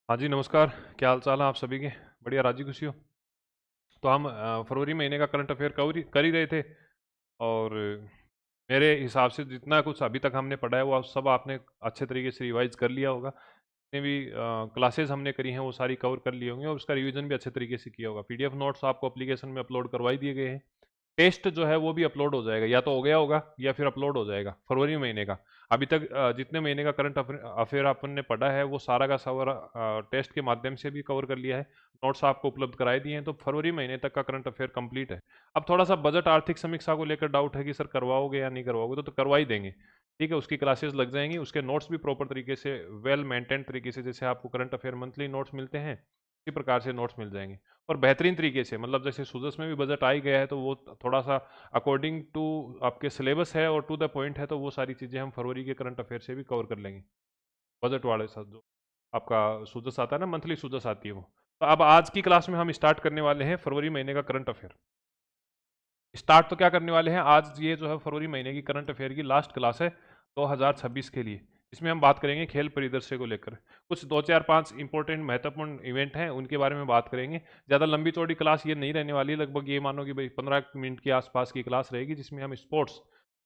हाँ जी, नमस्कार। क्या हाल चाल है आप सभी के? बढ़िया, राजी खुशी हो? तो हम फरवरी महीने का करंट अफेयर कर ही रहे थे। और मेरे हिसाब से जितना कुछ अभी तक हमने पढ़ा है वो सब आपने अच्छे तरीके से रिवाइज कर लिया होगा। जितनी भी क्लासेस हमने करी हैं वो सारी कवर कर लिए होंगे और उसका रिवीजन भी अच्छे तरीके से किया होगा। पीडीएफ नोट्स आपको एप्लीकेशन में अपलोड करवाई दिए गए हैं। टेस्ट जो है वो भी अपलोड हो जाएगा, या तो हो गया होगा या फिर अपलोड हो जाएगा फरवरी महीने का। अभी तक जितने महीने का करंट अफेयर अपन ने पढ़ा है वो सारा का सारा टेस्ट के माध्यम से भी कवर कर लिया है। नोट्स आपको उपलब्ध कराए दिए हैं, तो फरवरी महीने तक का करंट अफेयर कंप्लीट है। अब थोड़ा सा बजट आर्थिक समीक्षा को लेकर डाउट है कि सर करवाओगे या नहीं करवाओगे, तो करवा ही देंगे। ठीक है, उसकी क्लासेस लग जाएंगी, उसके नोट्स भी प्रॉपर तरीके से वेल मेंटेन तरीके से, जैसे आपको करंट अफेयर मंथली नोट्स मिलते हैं इसी प्रकार से नोट्स मिल जाएंगे। और बेहतरीन तरीके से, मतलब जैसे सुजस में भी बजट आ ही गया है तो वो थोड़ा सा अकॉर्डिंग टू आपके सिलेबस है और टू द पॉइंट है, तो वो सारी चीज़ें हम फरवरी के करंट अफेयर से भी कवर कर लेंगे। बजट वाले साथ जो आपका सुजस आता है ना, मंथली सुजस आती है वो। तो अब आज की क्लास में हम स्टार्ट करने वाले हैं फरवरी महीने का करंट अफेयर। स्टार्ट तो क्या करने वाले हैं, आज ये जो है फरवरी महीने की करंट अफेयर की लास्ट क्लास है 2026 के लिए। इसमें हम बात करेंगे खेल परिदृश्य को लेकर। कुछ दो चार पांच इंपॉर्टेंट महत्वपूर्ण इवेंट हैं उनके बारे में बात करेंगे। ज़्यादा लंबी चौड़ी क्लास ये नहीं रहने वाली, लगभग ये मानो कि भाई 15 मिनट के आसपास की क्लास रहेगी, जिसमें हम स्पोर्ट्स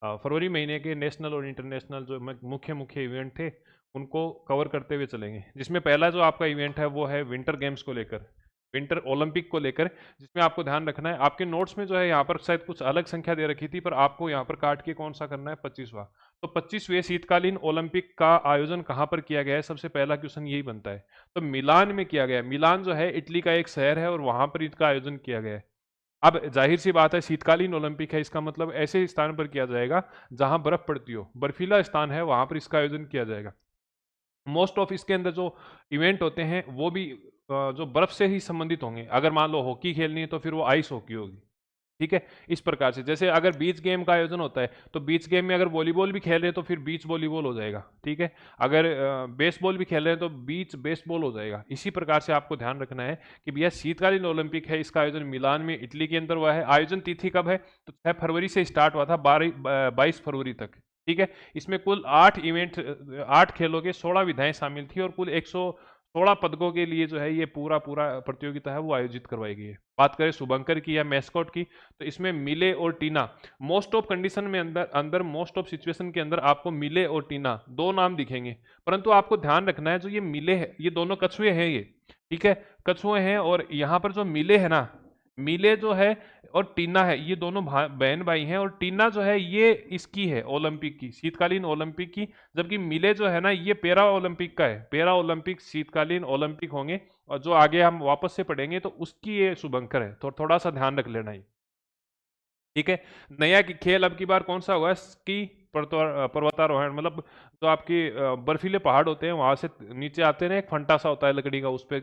फरवरी महीने के नेशनल और इंटरनेशनल जो मुख्य मुख्य इवेंट थे उनको कवर करते हुए चलेंगे। जिसमें पहला जो आपका इवेंट है वो है विंटर गेम्स को लेकर, विंटर ओलंपिक को लेकर। जिसमें आपको ध्यान रखना है, आपके नोट्स में जो है यहाँ पर शायद कुछ अलग संख्या दे रखी थी, पर आपको यहाँ पर काट के कौन सा करना है, 25वां। तो 25वें शीतकालीन ओलंपिक का आयोजन कहाँ पर किया गया है, सबसे पहला क्वेश्चन यही बनता है। तो मिलान में किया गया है। मिलान जो है इटली का एक शहर है और वहां पर इसका आयोजन किया गया है। अब जाहिर सी बात है, शीतकालीन ओलंपिक है, इसका मतलब ऐसे स्थान पर किया जाएगा जहां बर्फ पड़ती हो, बर्फीला स्थान है वहां पर इसका आयोजन किया जाएगा। मोस्ट ऑफ इसके अंदर जो इवेंट होते हैं वो भी जो बर्फ से ही संबंधित होंगे। अगर मान लो हॉकी खेलनी है तो फिर वो आइस हॉकी होगी। ठीक है, इस प्रकार से जैसे अगर बीच गेम का आयोजन होता है तो बीच गेम में अगर वॉलीबॉल भी खेल रहे हैं तो फिर बीच वॉलीबॉल हो जाएगा। ठीक है, अगर बेसबॉल भी खेल रहे हैं तो बीच बेसबॉल हो जाएगा। इसी प्रकार से आपको ध्यान रखना है कि भैया शीतकालीन ओलंपिक है, इसका आयोजन मिलान में इटली के अंदर हुआ है। आयोजन तिथि कब है, तो 6 फरवरी से स्टार्ट हुआ था 22 फरवरी तक। ठीक है, इसमें कुल 8 खेलों के 16 विधाएं शामिल थी और कुल 116 पदकों के लिए जो है ये पूरा पूरा प्रतियोगिता है वो आयोजित करवाई गई है। बात करें शुभंकर की या मैस्कॉट की, तो इसमें मिले और टीना, मोस्ट ऑफ कंडीशन में अंदर अंदर मोस्ट ऑफ सिचुएशन के अंदर आपको मिले और टीना दो नाम दिखेंगे। परंतु आपको ध्यान रखना है, जो ये मिले है ये दोनों कछुए हैं ये। ठीक है, कछुए हैं, और यहाँ पर जो मिले है ना, मिले जो है और टीना है, ये दोनों बहन भाई हैं। और टीना जो है ये इसकी है ओलंपिक की, शीतकालीन ओलंपिक की। जबकि मिले जो है ना ये पैरा ओलंपिक का है, पैरा ओलंपिक शीतकालीन ओलंपिक होंगे। और जो आगे हम वापस से पढ़ेंगे तो उसकी ये शुभंकर है, तो थोड़ा सा ध्यान रख लेना ही। ठीक है, नया खेल अब की बार कौन सा हुआ, स्की पर्वतारोहण, मतलब जो आपकी बर्फीले पहाड़ होते हैं वहां से नीचे आते हैं, एक फंटा सा होता है लकड़ी का, उस पे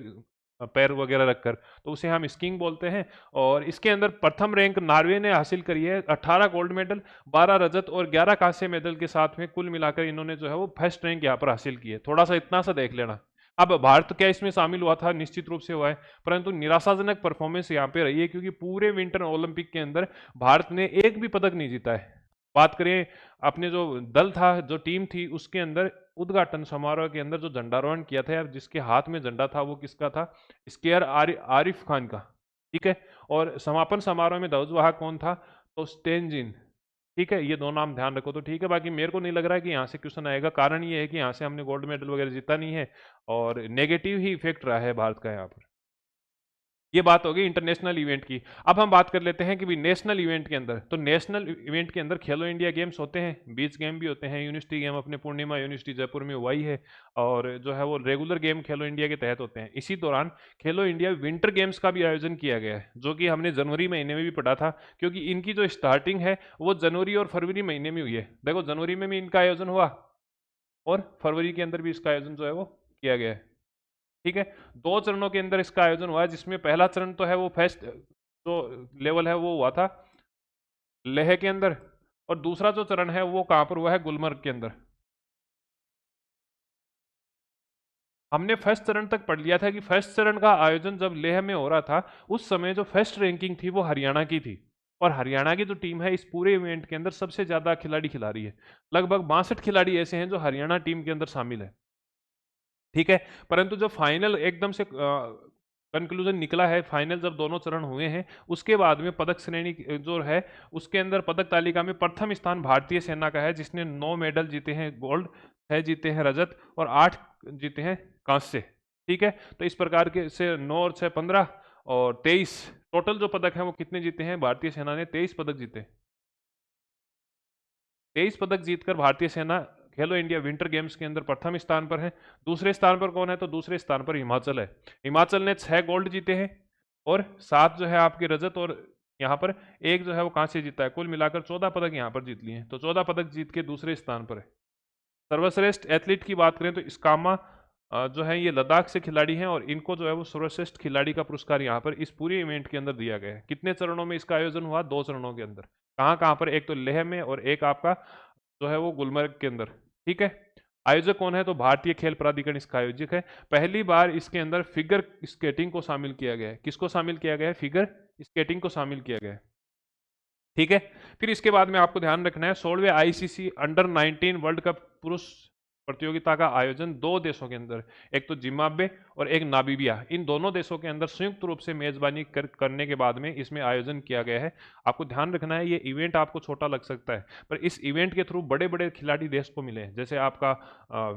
पैर वगैरह रखकर, तो उसे हम स्कीइंग बोलते हैं। और इसके अंदर प्रथम रैंक नॉर्वे ने हासिल करी है, 18 गोल्ड मेडल, 12 रजत और 11 कांस्य मेडल के साथ में कुल मिलाकर इन्होंने जो है वो फर्स्ट रैंक यहाँ पर हासिल की है। थोड़ा सा इतना सा देख लेना। अब भारत क्या इसमें शामिल हुआ था, निश्चित रूप से हुआ है, परंतु निराशाजनक परफॉर्मेंस यहाँ पे रही है, क्योंकि पूरे विंटर ओलंपिक के अंदर भारत ने एक भी पदक नहीं जीता है। बात करें अपने जो दल था, जो टीम थी, उसके अंदर उद्घाटन समारोह के अंदर जो झंडारोहण किया था यार, जिसके हाथ में झंडा था वो किसका था, स्केयर आरिफ खान का। ठीक है, और समापन समारोह में ध्वजवाहक कौन था, तो स्टेनजिन। ठीक है, ये दो नाम ध्यान रखो तो ठीक है। बाकी मेरे को नहीं लग रहा है कि यहाँ से क्वेश्चन आएगा, कारण ये है कि यहाँ से हमने गोल्ड मेडल वगैरह जीता नहीं है और नेगेटिव ही इफेक्ट रहा है भारत का यहाँ पर। ये बात होगी इंटरनेशनल इवेंट की। अब हम बात कर लेते हैं कि भी नेशनल इवेंट के अंदर, तो नेशनल इवेंट के अंदर खेलो इंडिया गेम्स होते हैं, बीच गेम भी होते हैं, यूनिवर्सिटी गेम अपने पूर्णिमा यूनिवर्सिटी जयपुर में हुआ ही है, और जो है वो रेगुलर गेम खेलो इंडिया के तहत होते हैं। इसी दौरान खेलो इंडिया विंटर गेम्स का भी आयोजन किया गया है, जो कि हमने जनवरी महीने में भी पढ़ा था, क्योंकि इनकी जो स्टार्टिंग है वो जनवरी और फरवरी महीने में हुई है। देखो, जनवरी में भी इनका आयोजन हुआ और फरवरी के अंदर भी इसका आयोजन जो है वो किया गया है। ठीक है, दो चरणों के अंदर इसका आयोजन हुआ है, जिसमें पहला चरण तो है वो फर्स्ट जो लेवल है वो हुआ था लेह के अंदर, और दूसरा जो चरण है वो कहां पर हुआ है, गुलमर्ग के अंदर। हमने फर्स्ट चरण तक पढ़ लिया था कि फर्स्ट चरण का आयोजन जब लेह में हो रहा था, उस समय जो फर्स्ट रैंकिंग थी वो हरियाणा की थी। और हरियाणा की जो टीम है इस पूरे इवेंट के अंदर सबसे ज्यादा खिलाड़ी खिला रही है। लगभग 62 खिलाड़ी ऐसे हैं जो हरियाणा टीम के अंदर शामिल है। ठीक है। परंतु जब फाइनल एकदम से कंक्लूजन निकला है, फाइनल जब दोनों चरण हुए हैं, उसके बाद में पदक श्रेणी जो है उसके अंदर पदक तालिका में प्रथम स्थान भारतीय सेना का है, जिसने 9 मेडल जीते हैं गोल्ड, 6 जीते हैं रजत और 8 जीते हैं कांस्य। ठीक है, तो इस प्रकार के से 9 और 6 15 और 23 टोटल जो पदक है वो कितने जीते हैं भारतीय सेना ने? 23 पदक जीते। 23 पदक जीतकर भारतीय सेना खेलो इंडिया विंटर गेम्स के अंदर प्रथम स्थान पर है। दूसरे स्थान पर कौन है? तो दूसरे स्थान पर हिमाचल है। हिमाचल ने 6 गोल्ड जीते हैं और 7 जो है आपके रजत और यहाँ पर एक जो है वो कांस्य जीता है। कुल मिलाकर 14 पदक यहाँ पर जीत लिए हैं, तो 14 पदक जीत के दूसरे स्थान पर है। सर्वश्रेष्ठ एथलीट की बात करें तो इस्कामा जो है ये लद्दाख से खिलाड़ी हैं और इनको जो है वो सर्वश्रेष्ठ खिलाड़ी का पुरस्कार यहाँ पर इस पूरे इवेंट के अंदर दिया गया है। कितने चरणों में इसका आयोजन हुआ? 2 चरणों के अंदर। कहाँ कहाँ पर? एक तो लेह में और एक आपका जो है वो गुलमर्ग के अंदर। ठीक है, आयोजक कौन है? तो भारतीय खेल प्राधिकरण इसका आयोजक है। पहली बार इसके अंदर फिगर स्केटिंग को शामिल किया गया है। किसको शामिल किया गया है? फिगर स्केटिंग को शामिल किया गया है। ठीक है, फिर इसके बाद में आपको ध्यान रखना है 16वें आईसीसी अंडर 19 वर्ल्ड कप पुरुष प्रतियोगिता का आयोजन 2 देशों के अंदर, एक तो जिम्बाब्वे और एक नामीबिया, इन दोनों देशों के अंदर संयुक्त रूप से मेजबानी करने के बाद में इसमें आयोजन किया गया है। आपको ध्यान रखना है ये इवेंट आपको छोटा लग सकता है, पर इस इवेंट के थ्रू बड़े बड़े खिलाड़ी देश को मिले हैं। जैसे आपका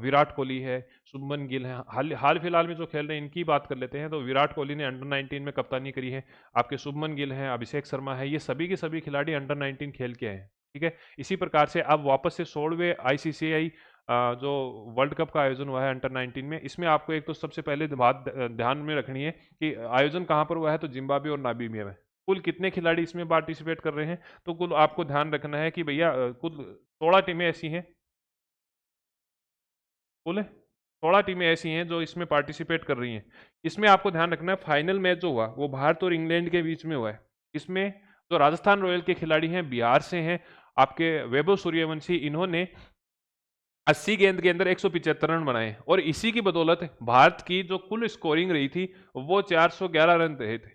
विराट कोहली है, शुभमन गिल है, हाल फिलहाल में जो खेल रहे हैं इनकी बात कर लेते हैं तो विराट कोहली ने अंडर 19 में कप्तानी करी है। आपके शुभमन गिल हैं, अभिषेक शर्मा है, ये सभी के सभी खिलाड़ी अंडर 19 खेल के हैं। ठीक है, इसी प्रकार से अब वापस से 16वें आईसीसीआई जो वर्ल्ड कप का आयोजन हुआ है अंडर 19 में, इसमें आपको एक तो सबसे पहले बात ध्यान में रखनी है कि आयोजन कहाँ पर हुआ है? तो जिम्बाब्वे और नामीबिया में। कुल कितने खिलाड़ी इसमें पार्टिसिपेट कर रहे हैं? तो कुल आपको ध्यान रखना है कि भैया कुल 16 टीमें ऐसी हैं, कुल 16 टीमें ऐसी हैं जो इसमें पार्टिसिपेट कर रही हैं। इसमें आपको ध्यान रखना है फाइनल मैच जो हुआ वो भारत और इंग्लैंड के बीच में हुआ है। इसमें जो राजस्थान रॉयल के खिलाड़ी हैं बिहार से हैं आपके वैभव सूर्यवंशी, इन्होंने 80 गेंद के अंदर 175 रन बनाए और इसी की बदौलत भारत की जो कुल स्कोरिंग रही थी वो 411 रन रहे थे।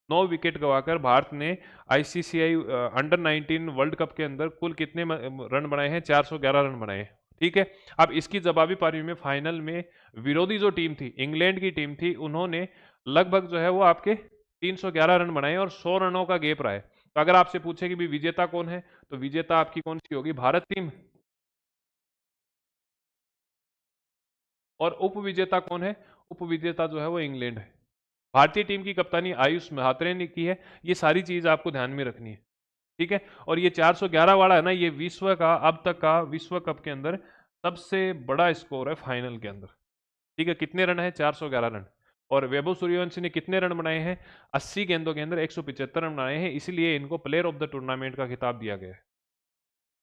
9 विकेट गंवाकर भारत ने आईसीसीआई अंडर 19 वर्ल्ड कप के अंदर कुल कितने रन बनाए हैं? 411 रन बनाए हैं। ठीक है, अब इसकी जवाबी पारी में फाइनल में विरोधी जो टीम थी, इंग्लैंड की टीम थी, उन्होंने लगभग जो है वो आपके 311 रन बनाए और 100 रनों का गेप रहा है। तो अगर आपसे पूछे कि भी विजेता कौन है, तो विजेता आपकी कौन सी होगी? भारत टीम। और उपविजेता कौन है? उपविजेता जो है वो इंग्लैंड है। भारतीय टीम की कप्तानी आयुष म्हात्रे ने की है। ये सारी चीज आपको ध्यान में रखनी है। ठीक है, और ये 411 वाला है ना, ये विश्व का अब तक का विश्व कप के अंदर सबसे बड़ा स्कोर है फाइनल के अंदर। ठीक है, कितने रन है? 411 रन। और वैभव सूर्यवंशी ने कितने रन बनाए हैं? 80 गेंदों के अंदर 175 रन बनाए हैं, इसलिए इनको प्लेयर ऑफ द टूर्नामेंट का खिताब दिया गया है।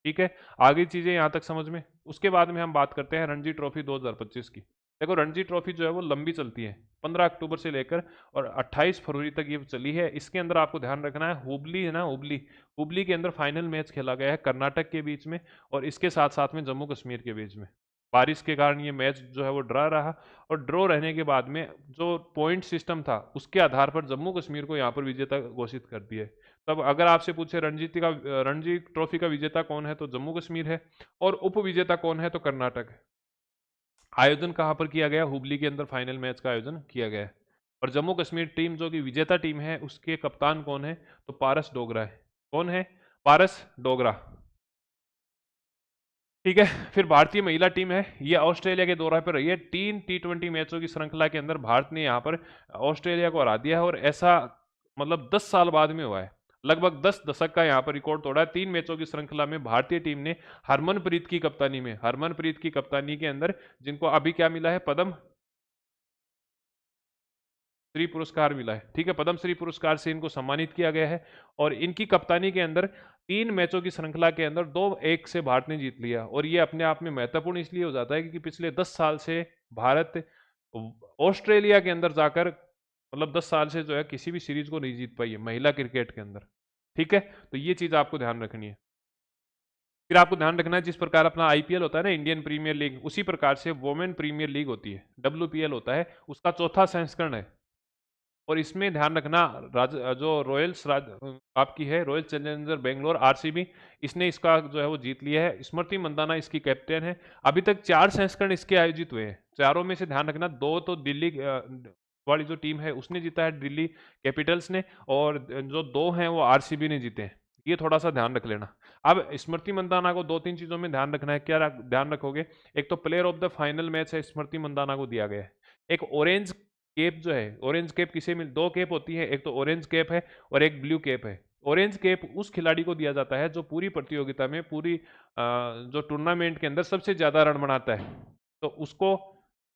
ठीक है, आगे चीजें यहां तक समझ में। उसके बाद में हम बात करते हैं रणजी ट्रॉफी 2025 की। देखो रणजी ट्रॉफी जो है वो लंबी चलती है, 15 अक्टूबर से लेकर और 28 फरवरी तक ये चली है। इसके अंदर आपको ध्यान रखना है हुबली है ना, हुबली, हुबली के अंदर फाइनल मैच खेला गया है कर्नाटक के बीच में और इसके साथ साथ में जम्मू कश्मीर के बीच में। बारिश के कारण ये मैच जो है वो ड्रा रहा और ड्रॉ रहने के बाद में जो पॉइंट सिस्टम था उसके आधार पर जम्मू कश्मीर को यहाँ पर विजेता घोषित कर दिया है। तब अगर आपसे पूछे रणजी ट्रॉफी का विजेता कौन है, तो जम्मू कश्मीर है और उप विजेता कौन है? तो कर्नाटक है। आयोजन कहाँ पर किया गया? हुबली के अंदर फाइनल मैच का आयोजन किया गया है। और जम्मू कश्मीर टीम जो कि विजेता टीम है उसके कप्तान कौन है? तो पारस डोगरा है। कौन है? पारस डोगरा। ठीक है, फिर भारतीय महिला टीम है, ये ऑस्ट्रेलिया के दौरे पर रही है। 3 T20 मैचों की श्रृंखला के अंदर भारत ने यहाँ पर ऑस्ट्रेलिया को हरा दिया है और ऐसा मतलब 10 साल बाद में हुआ है। लगभग 10 दशक का यहाँ पर रिकॉर्ड तोड़ा है। 3 मैचों की श्रृंखला में भारतीय टीम ने हरमनप्रीत की कप्तानी में, हरमनप्रीत की कप्तानी के अंदर जिनको अभी क्या मिला है? पद्म श्री पुरस्कार मिला है। ठीक है, पद्म श्री पुरस्कार से इनको सम्मानित किया गया है और इनकी कप्तानी के अंदर 3 मैचों की श्रृंखला के अंदर 2-1 से भारत ने जीत लिया और ये अपने आप में महत्वपूर्ण इसलिए हो जाता है क्योंकि पिछले 10 साल से भारत ऑस्ट्रेलिया के अंदर जाकर मतलब 10 साल से जो है किसी भी सीरीज को नहीं जीत पाई है महिला क्रिकेट के अंदर। ठीक है, तो ये चीज आपको ध्यान रखनी है। फिर आपको ध्यान रखना है जिस प्रकार अपना आईपीएल होता है ना, इंडियन प्रीमियर लीग, उसी प्रकार से वोमेन प्रीमियर लीग होती है, WPL होता है, उसका चौथा संस्करण है। और इसमें ध्यान रखना जो आपकी है रॉयल चैलेंजर बेंगलोर आरसीबी, इसने इसका जो है वो जीत लिया है। स्मृति मंदाना इसकी कैप्टन है। अभी तक 4 संस्करण इसके आयोजित हुए हैं, चारों में से ध्यान रखना 2 तो दिल्ली वाली जो टीम है उसने जीता है, दिल्ली कैपिटल्स ने, और जो 2 हैं वो आरसीबी ने जीते हैं। ये थोड़ा सा ध्यान रख लेना। अब स्मृति मंदाना को 2-3 चीजों में ध्यान रखना है। क्या ध्यान रखोगे? एक तो player of the final match है स्मृति मंदाना को दिया गया है। एक ऑरेंज केप जो है, ऑरेंज केप किसे मिल 2 केप होती है, एक तो ऑरेंज केप है और एक ब्लू केप है। ऑरेंज केप उस खिलाड़ी को दिया जाता है जो पूरी प्रतियोगिता में जो टूर्नामेंट के अंदर सबसे ज्यादा रन बनाता है, तो उसको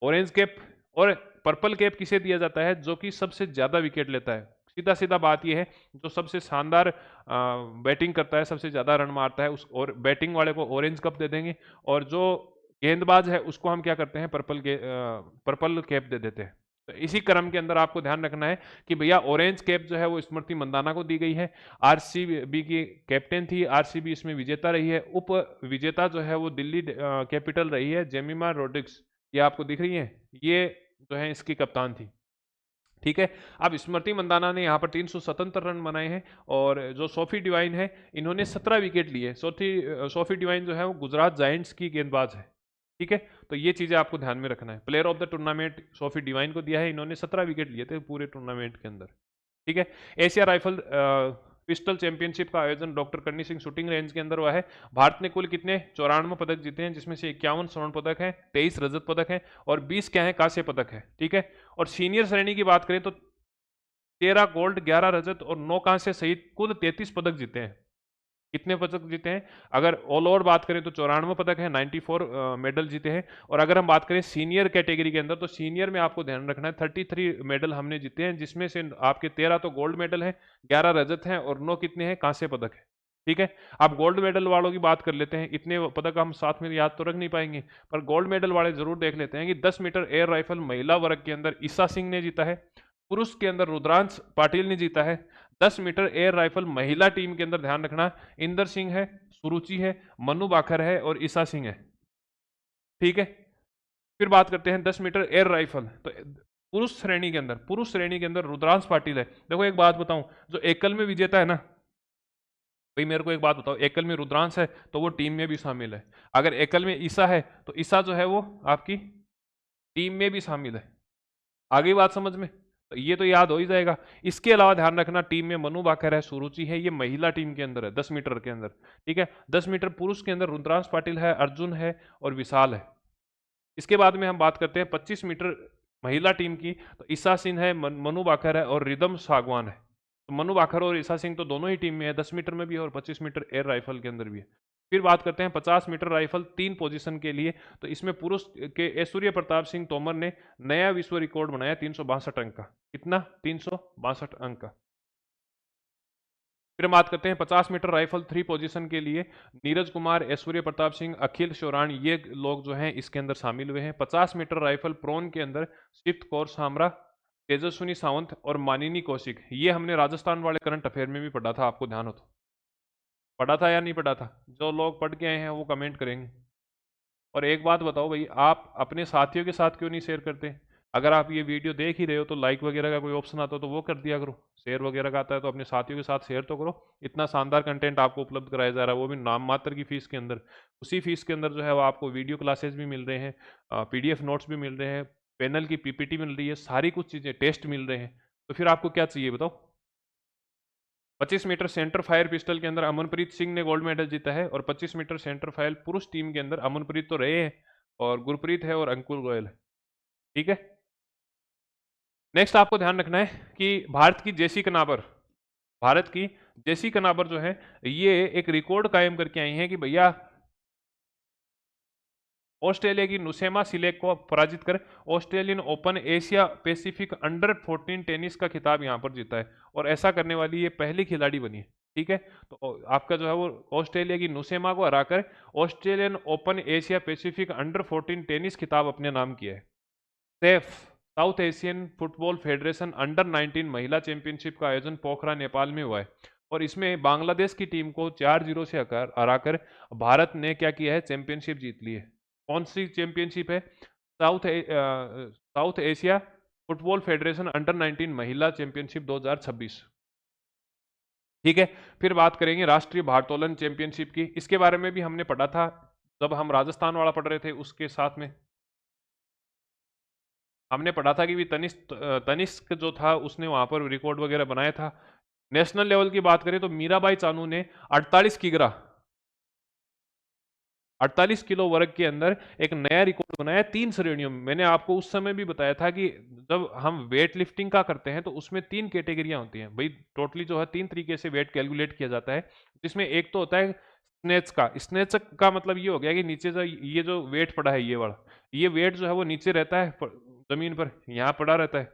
ऑरेंज केप। और पर्पल कैप किसे दिया जाता है? जो कि सबसे ज्यादा विकेट लेता है। सीधा सीधा बात यह है, जो सबसे शानदार बैटिंग करता है, सबसे ज्यादा रन मारता है, उस और बैटिंग वाले को ऑरेंज कप दे देंगे, और जो गेंदबाज है उसको हम क्या करते हैं, पर्पल कैप दे देते हैं। तो इसी क्रम के अंदर आपको ध्यान रखना है कि भैया ऑरेंज कैप जो है वो स्मृति मंदाना को दी गई है। आरसीबी की कैप्टन थी, आरसीबी इसमें विजेता रही है। उप विजेता जो है वो दिल्ली कैपिटल रही है, जेमिमा रोड्रिग्स, ये आपको दिख रही है, ये जो है इसकी कप्तान थी। ठीक है। अब स्मृति मंदाना ने यहाँ पर 377 रन बनाए हैं, और जो सोफी डिवाइन है इन्होंने 17 विकेट लिए। सोफी डिवाइन जो है वो गुजरात जायंट्स की गेंदबाज है। ठीक है, तो ये चीजें आपको ध्यान में रखना है। Player of the tournament Sophie Devine को दिया है, इन्होंने 17 विकेट लिए थे पूरे टूर्नामेंट के अंदर। ठीक है। एशिया राइफल पिस्टल चैंपियनशिप का आयोजन डॉक्टर करनी सिंह शूटिंग रेंज के अंदर हुआ है। भारत ने कुल कितने 94 पदक जीते हैं, जिसमें से 51 स्वर्ण पदक हैं, 23 रजत पदक हैं, और 20 क्या है, कांस्य पदक है। ठीक है। और सीनियर श्रेणी की बात करें तो 13 गोल्ड, 11 रजत और 9 कांस्य सहित कुल 33 पदक जीते हैं। कितने पदक जीते हैं? अगर ऑल ओवर बात करें तो 94 पदक है, 94 मेडल जीते हैं। और अगर हम बात करें सीनियर कैटेगरी के अंदर, तो सीनियर में आपको ध्यान रखना है 33 मेडल हमने जीते हैं, जिसमें से आपके 13 तो गोल्ड मेडल है, 11 रजत हैं, और 9 कितने हैं, कांस्य पदक है। ठीक है। आप गोल्ड मेडल वालों की बात कर लेते हैं। इतने पदक हम साथ में याद तो रख नहीं पाएंगे, पर गोल्ड मेडल वाले जरूर देख लेते हैं कि 10 मीटर एयर राइफल महिला वर्ग के अंदर ईसा सिंह ने जीता है, पुरुष के अंदर रुद्रांश पाटिल ने जीता है। 10 मीटर एयर राइफल महिला टीम के अंदर ध्यान रखना, इंदर सिंह है, सुरुचि है, मनु बाखर है, और ईसा सिंह है। ठीक है। फिर बात करते हैं 10 मीटर एयर राइफल, तो पुरुष श्रेणी के अंदर रुद्रांश पाटिल है। देखो एक बात बताऊं, जो एकल में विजेता है ना भाई, मेरे को एक बात बताओ, एकल में रुद्रांश है तो वो टीम में भी शामिल है। अगर एकल में ईसा है तो ईसा जो है वो आपकी टीम में भी शामिल है। आगे बात समझ में? तो ये तो याद हो ही जाएगा। इसके अलावा ध्यान रखना, टीम में मनु बाकर है, सुरुचि है, ये महिला टीम के अंदर है 10 मीटर के अंदर। ठीक है। 10 मीटर पुरुष के अंदर रुद्रांश पाटिल है, अर्जुन है, और विशाल है। इसके बाद में हम बात करते हैं 25 मीटर महिला टीम की, तो ईसा सिंह है, मनु बाकर है, और रिदम सागवान है। तो मनु बाकर और ईसा सिंह तो दोनों ही टीम में है, 10 मीटर में भी है और 25 मीटर एयर राइफल के अंदर भी है। फिर बात करते हैं 50 मीटर राइफल 3 पोजीशन के लिए, तो इसमें पुरुष के ऐश्वर्य प्रताप सिंह तोमर ने नया विश्व रिकॉर्ड बनाया 362 अंक का। कितना? 362 अंक का। फिर बात करते हैं 50 मीटर राइफल 3 पोजीशन के लिए, नीरज कुमार, ऐश्वर्य प्रताप सिंह, अखिल शोरान, ये लोग जो हैं इसके अंदर शामिल हुए हैं। 50 मीटर राइफल प्रोन के अंदर शिफ्ट कौर सामरा, तेजस्विनी सावंत और मानिनी कौशिक, ये हमने राजस्थान वाले करंट अफेयर में भी पढ़ा था, आपको ध्यान हो तो। पढ़ा था या नहीं पढ़ा था? जो लोग पढ़ के आए हैं वो कमेंट करेंगे। और एक बात बताओ भाई, आप अपने साथियों के साथ क्यों नहीं शेयर करते? अगर आप ये वीडियो देख ही रहे हो तो लाइक वगैरह का कोई ऑप्शन आता हो तो वो कर दिया करो। शेयर वगैरह का आता है तो अपने साथियों के साथ शेयर तो करो। इतना शानदार कंटेंट आपको उपलब्ध कराया जा रहा है, वो भी नाम मात्र की फीस के अंदर। उसी फीस के अंदर जो है वो आपको वीडियो क्लासेस भी मिल रहे हैं, PDF नोट्स भी मिल रहे हैं, पैनल की PPT मिल रही है, सारी कुछ चीज़ें, टेस्ट मिल रहे हैं। तो फिर आपको क्या चाहिए बताओ? 25 मीटर सेंटर फायर पिस्टल के अंदर अमनप्रीत सिंह ने गोल्ड मेडल जीता है, और 25 मीटर सेंटर फायर पुरुष टीम के अंदर अमनप्रीत तो रहे हैं, और गुरप्रीत है, और अंकुर गोयल है। ठीक है। नेक्स्ट आपको ध्यान रखना है कि भारत की जेसी कनाबर जो है ये एक रिकॉर्ड कायम करके आई हैं कि भैया ऑस्ट्रेलिया की नुसेमा सिलेक को पराजित कर Australian open Asia Pacific under 14 tennis का खिताब यहां पर जीता है, और ऐसा करने वाली ये पहली खिलाड़ी बनी है। ठीक है। तो आपका जो है वो ऑस्ट्रेलिया की नुसेमा को हराकर Australian open Asia Pacific under 14 tennis खिताब अपने नाम किया है। Safe south Asian football federation under 19 महिला चैंपियनशिप का आयोजन पोखरा नेपाल में हुआ है, और इसमें बांग्लादेश की टीम को 4-0 से हराकर भारत ने क्या किया है, चैंपियनशिप जीत ली है। कौन सी चैंपियनशिप है? South Asia football federation under 19 महिला चैंपियनशिप 2026। ठीक है, फिर बात करेंगे राष्ट्रीय भारोत्तोलन चैंपियनशिप की। इसके बारे में भी हमने पढ़ा था जब हम राजस्थान वाला पढ़ रहे थे, उसके साथ में हमने पढ़ा था कि भी तनिष्क जो था उसने वहां पर रिकॉर्ड वगैरह बनाया था। नेशनल लेवल की बात करें तो मीराबाई चानू ने 48 किलो वर्ग के अंदर एक नया रिकॉर्ड बनाया 3 श्रेणियों में। मैंने आपको उस समय भी बताया था कि जब हम वेट लिफ्टिंग का करते हैं तो उसमें 3 कैटेगरियां होती हैं भाई। टोटली जो है 3 तरीके से वेट कैलकुलेट किया जाता है, जिसमें एक तो होता है स्नेच का मतलब ये हो गया कि नीचे जो ये जो वेट पड़ा है, ये वाला ये वेट जो है वो नीचे रहता है जमीन पर, यहाँ पड़ा रहता है।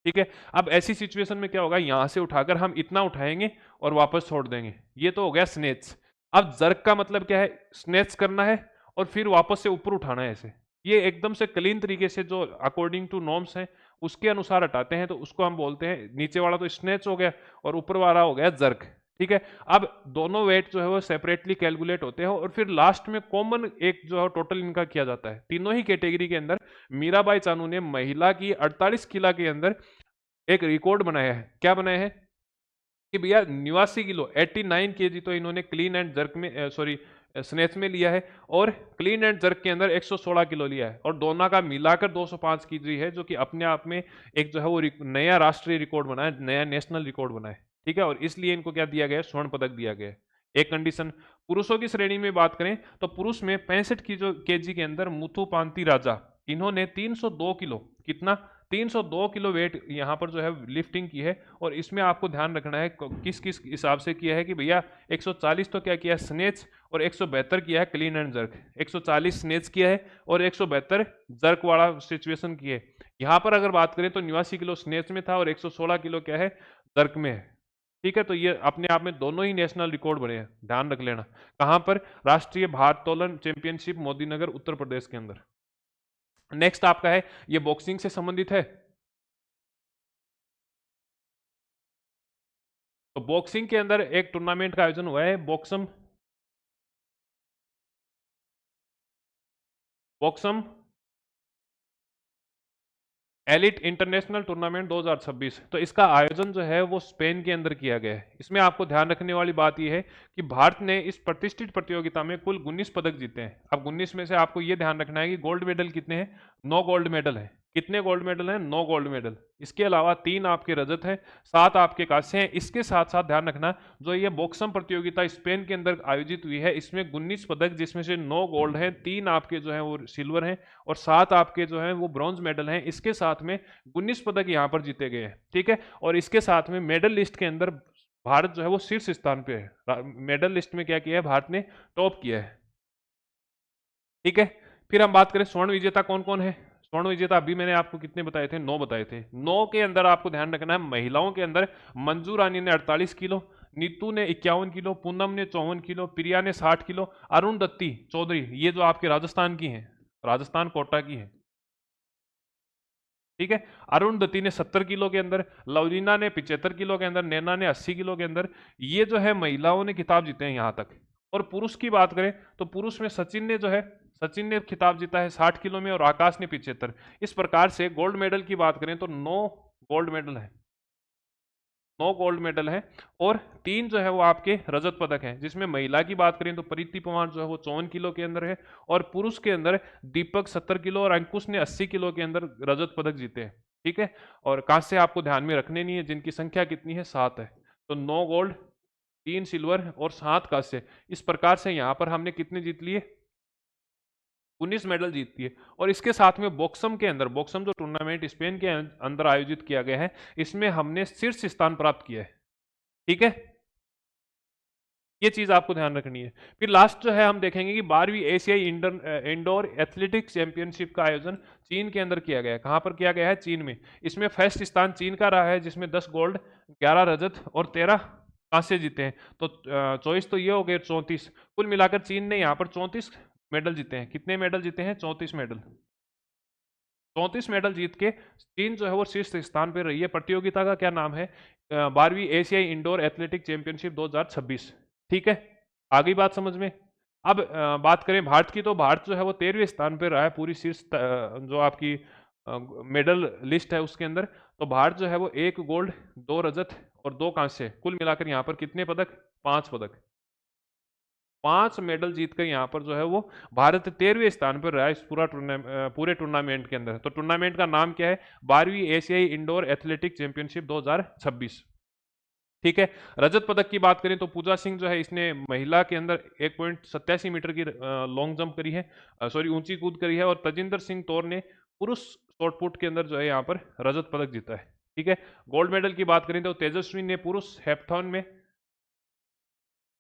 ठीक है, अब ऐसी सिचुएशन में क्या होगा, यहां से उठाकर हम इतना उठाएंगे और वापस छोड़ देंगे, ये तो हो गया स्नेच। अब जर्क का मतलब क्या है, स्नेच करना है और फिर वापस से ऊपर उठाना है ऐसे। ये एकदम से क्लीन तरीके से जो अकॉर्डिंग टू नॉर्म्स हैं उसके अनुसार हटाते हैं, तो उसको हम बोलते हैं, नीचे वाला तो स्नेच हो गया और ऊपर वाला हो गया जर्क। ठीक है, अब दोनों वेट जो है वो सेपरेटली कैलकुलेट होते हैं और फिर लास्ट में कॉमन एक जो है टोटल इनका किया जाता है। तीनों ही कैटेगरी के अंदर मीराबाई चानू ने महिला की 48 किलो के अंदर एक रिकॉर्ड बनाया है। क्या बनाया है कि भैया 89 किलो 89 kg तो इन्होंने क्लीन एंड जर्क में सॉरी स्नेच में लिया है, और क्लीन एंड जर्क के अंदर 116 किलो लिया है, और दोनों का मिलाकर 205 kg है, जो कि अपने आप में एक जो है वो नया राष्ट्रीय रिकॉर्ड बना है, नया नेशनल रिकॉर्ड बना है। ठीक है, और इसलिए इनको क्या दिया गया है, स्वर्ण पदक दिया गया है। एक कंडीशन। पुरुषों की श्रेणी में बात करें तो पुरुष में 65 kg के अंदर मुथुपांति राजा, इन्होंने 302 किलो, कितना 302 किलो वेट यहाँ पर जो है लिफ्टिंग की है। और इसमें आपको ध्यान रखना है किस किस हिसाब से किया है कि भैया 140 तो क्या किया है स्नेच, और 172 किया है क्लीन एंड जर्क। 140 स्नेच किया है और 172 जर्क वाला सिचुएशन की है। यहाँ पर अगर बात करें तो 89 किलो स्नेच में था और 116 किलो क्या है, जर्क में है। ठीक है, तो ये अपने आप में दोनों ही नेशनल रिकॉर्ड बने हैं, ध्यान रख लेना। कहाँ पर, राष्ट्रीय भारोत्तोलन चैंपियनशिप मोदीनगर उत्तर प्रदेश के अंदर। नेक्स्ट आपका है, ये बॉक्सिंग से संबंधित है। तो बॉक्सिंग के अंदर एक टूर्नामेंट का आयोजन हुआ है, बॉक्सम एलिट इंटरनेशनल टूर्नामेंट 2026। तो इसका आयोजन जो है वो स्पेन के अंदर किया गया है। इसमें आपको ध्यान रखने वाली बात यह है कि भारत ने इस प्रतिष्ठित प्रतियोगिता में कुल 19 पदक जीते हैं। अब 19 में से आपको यह ध्यान रखना है कि गोल्ड मेडल कितने हैं, 9 गोल्ड मेडल हैं। कितने गोल्ड मेडल हैं, 9 गोल्ड मेडल। इसके अलावा 3 आपके रजत हैं, 7 आपके कांस्य हैं। इसके साथ साथ ध्यान रखना, जो ये बॉक्सम प्रतियोगिता स्पेन के अंदर आयोजित हुई है, इसमें 19 पदक, जिसमें से 9 गोल्ड हैं, 3 आपके जो है वो सिल्वर हैं, और 7 आपके जो है वो ब्रॉन्ज मेडल हैं। इसके साथ में 19 पदक यहाँ पर जीते गए हैं। ठीक है, और इसके साथ में मेडल लिस्ट के अंदर भारत जो है वो शीर्ष स्थान पे है। मेडल लिस्ट में क्या किया है, भारत ने टॉप किया है। ठीक है, फिर हम बात करें स्वर्ण विजेता कौन कौन है। स्वर्ण विजेता अभी मैंने आपको कितने बताए थे, 9 बताए थे। 9 के अंदर आपको ध्यान रखना है, महिलाओं के अंदर मंजू रानी ने 48 किलो, नीतू ने 51 किलो, पूनम ने 54 किलो, प्रिया ने 60 किलो, अरुण दत्ती चौधरी, ये जो आपके राजस्थान की हैं, राजस्थान कोटा की हैं। ठीक है, अरुण दत्ती ने 70 किलो के अंदर, लवलीना ने 75 किलो के अंदर, नैना ने 80 किलो के अंदर। ये जो है महिलाओं ने खिताब जीते हैं यहां तक। और पुरुष की बात करें तो पुरुष में सचिन ने खिताब जीता है 60 किलो में, और आकाश ने 75। इस प्रकार से गोल्ड मेडल की बात करें तो 9 गोल्ड मेडल है, 9 गोल्ड मेडल हैं, और 3 जो है वो आपके रजत पदक हैं। जिसमें महिला की बात करें तो प्रीति पवार जो है वो 54 किलो के अंदर है, और पुरुष के अंदर दीपक 70 किलो और अंकुश ने 80 किलो के अंदर रजत पदक जीते हैं। ठीक है, और कांस्य आपको ध्यान में रखने नहीं है, जिनकी संख्या कितनी है, 7 है। तो 9 गोल्ड, 3 सिल्वर और 7 कांस्य। इस प्रकार से यहाँ पर हमने कितने जीत लिए, 19 मेडल जीतती है। और इसके साथ में बॉक्सम के अंदर, बॉक्सम जो टूर्नामेंट स्पेन के अंदर आयोजित किया गया है, इसमें हमने शीर्ष स्थान प्राप्त किया है। ठीक है, ये चीज आपको ध्यान रखनी है। फिर लास्ट जो है हम देखेंगे कि 12वीं एशियाई इंडोर एथलेटिक्स चैंपियनशिप का आयोजन चीन के अंदर किया गया है। कहां पर किया गया है, चीन में। इसमें फर्स्ट स्थान चीन का रहा है, जिसमें 10 गोल्ड, 11 रजत और 13 कांस्य जीते हैं। तो 24 तो ये हो गए, 34 कुल मिलाकर चीन ने यहाँ पर 34 मेडल जीते हैं। कितने मेडल जीते हैं, 34 मेडल। 34 मेडल जीत के चीन जो है वो शीर्ष स्थान पर रही है। प्रतियोगिता का क्या नाम है, 12वीं एशियाई इंडोर एथलेटिक चैंपियनशिप 2026। ठीक है, आ गई बात समझ में। अब बात करें भारत की, तो भारत जो है वो 13वें स्थान पर रहा है, पूरी शीर्ष जो आपकी मेडल लिस्ट है उसके अंदर, तो भारत जो है वो 1 गोल्ड 2 रजत और 2 कांस्य, कुल मिलाकर यहाँ पर कितने पदक? 5 पदक, 5 मेडल जीतकर यहाँ पर जो है वो भारत 13वें स्थान पर रहा इस पूरे टूर्नामेंट के अंदर। तो टूर्नामेंट का नाम क्या है? 12वीं एशियाई इंडोर एथलेटिक चैंपियनशिप 2026। ठीक है। रजत पदक की बात करें तो पूजा सिंह जो है इसने महिला के अंदर 1.87 मीटर की लॉन्ग जंप करी है, सॉरी ऊंची कूद करी है, और तजिंदर सिंह तौर ने पुरुष शॉटपुट के अंदर जो है यहाँ पर रजत पदक जीता है। ठीक है। गोल्ड मेडल की बात करें तो तेजस्वी ने पुरुष हैप्थॉन में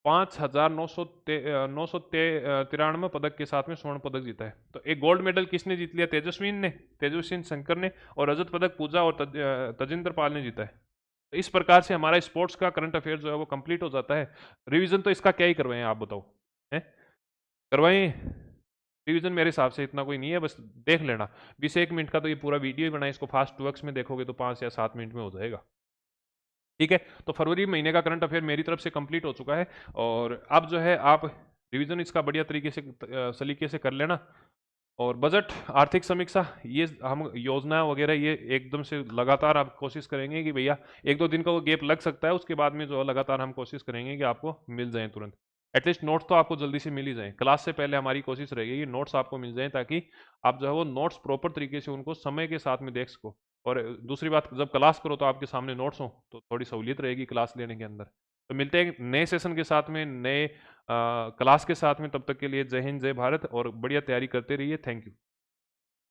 5,993 पदक के साथ में स्वर्ण पदक जीता है। तो एक गोल्ड मेडल किसने जीत लिया? तेजस्विन शंकर ने, और रजत पदक पूजा और तजिंदर पाल ने जीता है। तो इस प्रकार से हमारा स्पोर्ट्स का करंट अफेयर जो है वो कंप्लीट हो जाता है। रिवीजन तो इसका क्या ही करवाएं, आप बताओ, हैं? करवाएं? रिवीजन मेरे हिसाब से इतना कोई नहीं है, बस देख लेना। 20-1 मिनट का तो ये पूरा वीडियो ही बना है, इसको फास्ट 2x में देखोगे तो 5 या 7 मिनट में हो जाएगा। ठीक है। तो फरवरी महीने का करंट अफेयर मेरी तरफ से कंप्लीट हो चुका है, और अब जो है आप रिवीजन इसका बढ़िया तरीके से सलीके से कर लेना। और बजट, आर्थिक समीक्षा, ये हम योजना वगैरह ये एकदम से लगातार आप कोशिश करेंगे कि भैया 1-2 दिन का वो गैप लग सकता है, उसके बाद में जो है लगातार हम कोशिश करेंगे कि आपको मिल जाएं तुरंत। एटलीस्ट नोट्स तो आपको जल्दी से मिल ही जाएं। क्लास से पहले हमारी कोशिश रहेगी कि नोट्स आपको मिल जाएं, ताकि आप जो है वो नोट्स प्रॉपर तरीके से उनको समय के साथ में देख सको। और दूसरी बात, जब क्लास करो तो आपके सामने नोट्स हो तो थोड़ी सहूलियत रहेगी क्लास लेने के अंदर। तो मिलते हैं नए सेशन के साथ में, नए क्लास के साथ में। तब तक के लिए जय हिंद, जय भारत, और बढ़िया तैयारी करते रहिए। Thank you.